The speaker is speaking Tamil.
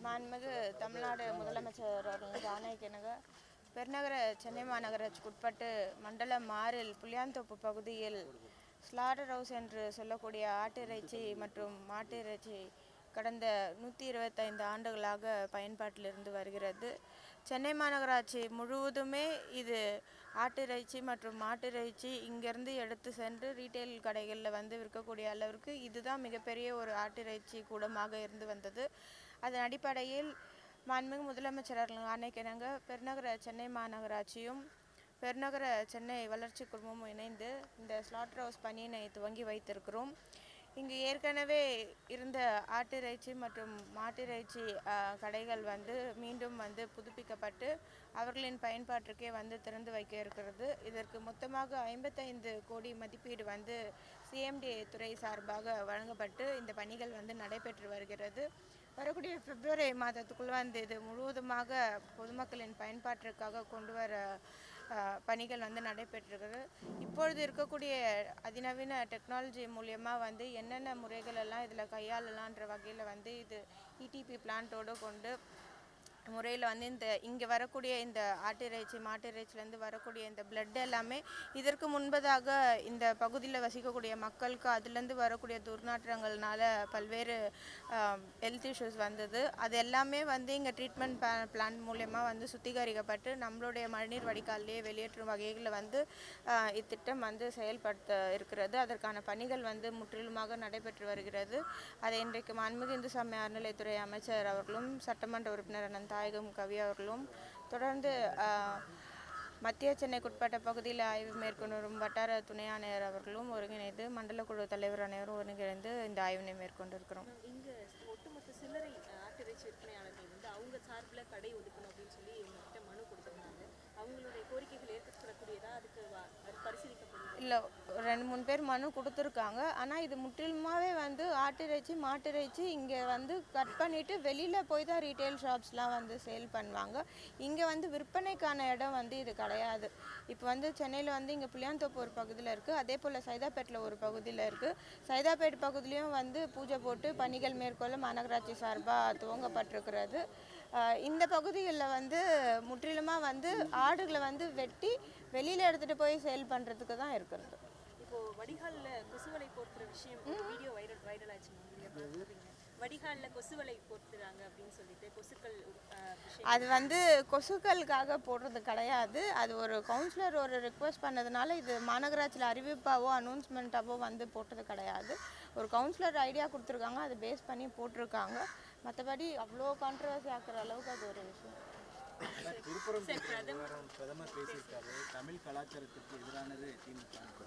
மாண்புமிகு தமிழ்நாடு முதலமைச்சர் அவர்கள் ஆணைக்கிணங்க பெருநகர சென்னை மாநகராட்சிக்குட்பட்டு மண்டலம் 6 புளியாந்தோப்பு பகுதியில் ஸ்லாட்டர் ஹவுஸ் என்று சொல்லக்கூடிய ஆட்டிறைச்சி மற்றும் மாட்டு இறைச்சி கடந்த 125 ஆண்டுகளாக பயன்பாட்டில் இருந்து வருகிறது. சென்னை மாநகராட்சி முழுவதுமே இது ஆட்டிறைச்சி மற்றும் மாட்டிறைச்சி இங்கேருந்து எடுத்து சென்று ரீட்டைல் கடைகளில் விற்கக்கூடிய அளவிற்கு இதுதான் மிகப்பெரிய ஒரு ஆட்டிறைச்சி கூடமாக இருந்து வந்தது. அதன் அடிப்படையில் மாண்புமிகு முதலமைச்சர் அவர்கள் ஆணைக்கிணங்க பெருநகர சென்னை மாநகராட்சியும் பெருநகர சென்னை வளர்ச்சி குழுமமும் இணைந்து இந்த ஸ்லாட்டர் ஹவுஸ் பணியினை துவங்கி வைத்திருக்கிறோம். இங்கு ஏற்கனவே இருந்த ஆட்டிறைச்சி மற்றும் மாட்டிறைச்சி கடைகள் மீண்டும் புதுப்பிக்கப்பட்டு அவர்களின் பயன்பாட்டிற்கே திறந்து வைக்க இருக்கிறது. இதற்கு மொத்தமாக 55 கோடி மதிப்பீடு சிஎம்டி துறை சார்பாக வழங்கப்பட்டு இந்த பணிகள் நடைபெற்று வருகிறது. வரக்கூடிய பிப்ரவரி மாதத்துக்குள் இது முழுவதுமாக பொதுமக்களின் பயன்பாட்டிற்காக கொண்டு வர பணிகள் நடைபெற்றிருக்கிறது. இப்பொழுது இருக்கக்கூடிய அதிநவீன டெக்னாலஜி மூலியமாக என்னென்ன முறைகள் எல்லாம் இதில் கையாளலான்ற வகையில் இது இடிபி பிளான்ட்டோடு கொண்டு முறையில் இங்கே வரக்கூடிய இந்த ஆட்டிறைச்சி மாட்டிறைச்சிலேருந்து வரக்கூடிய இந்த பிளட் எல்லாமே இதற்கு முன்பதாக இந்த பகுதியில் வசிக்கக்கூடிய மக்களுக்கு அதுலேருந்து வரக்கூடிய துர்நாற்றங்கள்னால பல்வேறு ஹெல்த் இஷ்யூஸ் வந்தது. அது எல்லாமே இங்கே ட்ரீட்மெண்ட் பிளான் மூலயமா சுத்திகரிக்கப்பட்டு நம்மளுடைய மழைநீர் வடிகாலிலேயே வெளியேற்றும் வகையில் இத்திட்டம் செயல்படுத்த இருக்கிறது. அதற்கான பணிகள் முற்றிலுமாக நடைபெற்று வருகிறது. அதை இன்றைக்கு மாண்புமிகு இந்து சமய அறநிலையத்துறை அமைச்சர் அவர்களும் சட்டமன்ற உறுப்பினர் தாயகம் கவி அவர்களும் தொடர்ந்து மத்திய சென்னைக்குட்பட்ட பகுதியில் ஆய்வு மேற்கொண்டு வரும் வட்டார துணை ஆணையர் அவர்களும் ஒருங்கிணைந்து மண்டல குழு தலைவர் அனைவரும் ஒருங்கிணைந்து இந்த ஆய்வினை மேற்கொண்டிருக்கிறோம். இங்கே ஒட்டுமொத்த சில்லறை ஆட்டிறைச்சி விற்பனையாளர்கள் அவங்க சார்பில் கடை ஒதுக்கணும் அப்படின்னு சொல்லி இவங்ககிட்ட மனு கொடுத்துருந்தாங்க. அவங்களுடைய கோரிக்கைகள் ஏற்கப்படக்கூடியதா? அதுக்கு பரிசீலிக்கப்படும் இல்லை, 2-3 பேர் மனு கொடுத்துருக்காங்க. ஆனால் இது முற்றிலுமாகவே ஆட்டிறைச்சி மாட்டிறைச்சி இங்கே கட் பண்ணிவிட்டு வெளியில் போய் தான் ரீட்டைல் ஷாப்ஸ்லாம் சேல் பண்ணுவாங்க. இங்கே விற்பனைக்கான இடம் இது கிடையாது. இப்போ சென்னையில் இங்கே புளியாந்தோப்பு ஒரு பகுதியில் இருக்குது. அதே போல் சைதாப்பேட்டில் ஒரு பகுதியில் இருக்குது. சைதாப்பேட் பகுதியிலையும் பூஜை போட்டு பணிகள் மேற்கொள்ள மாநகராட்சி சார்பாக துவங்கப்பட்டிருக்கிறது. இந்த பகுதிகளில் முற்றிலுமாக ஆடுகளை வெட்டி வெளியில் எடுத்துகிட்டு போய் சேல் பண்ணுறதுக்கு தான் இருக்கிறது. இப்போது வடிகாலில் கொசுவலை போர்த்துற விஷயம் வீடியோ வைரல் ஆச்சு. வடிகாலில் கொசுவலை போர்த்துறாங்க அப்படின்னு சொல்லிட்டு கொசுக்கள் அது கொசுக்களுக்காக போடுறது கிடையாது. அது ஒரு கவுன்சிலர் ஒரு ரிக்வெஸ்ட் பண்ணதுனால இது மாநகராட்சியில் அறிவிப்பாவோ அனௌன்ஸ்மெண்ட்டாவோ போட்டது கிடையாது. ஒரு கவுன்சிலர் ஐடியா கொடுத்துருக்காங்க, அதை பேஸ் பண்ணி போட்டிருக்காங்க. மற்றபடி அவ்வளோ கான்ட்ரவர்சி ஆக்குற அளவுக்கு அது ஒரு விஷயம். பிரதமர் பேசியிருக்காரு, தமிழ் கலாச்சாரத்துக்கு எதிரானது திமுக.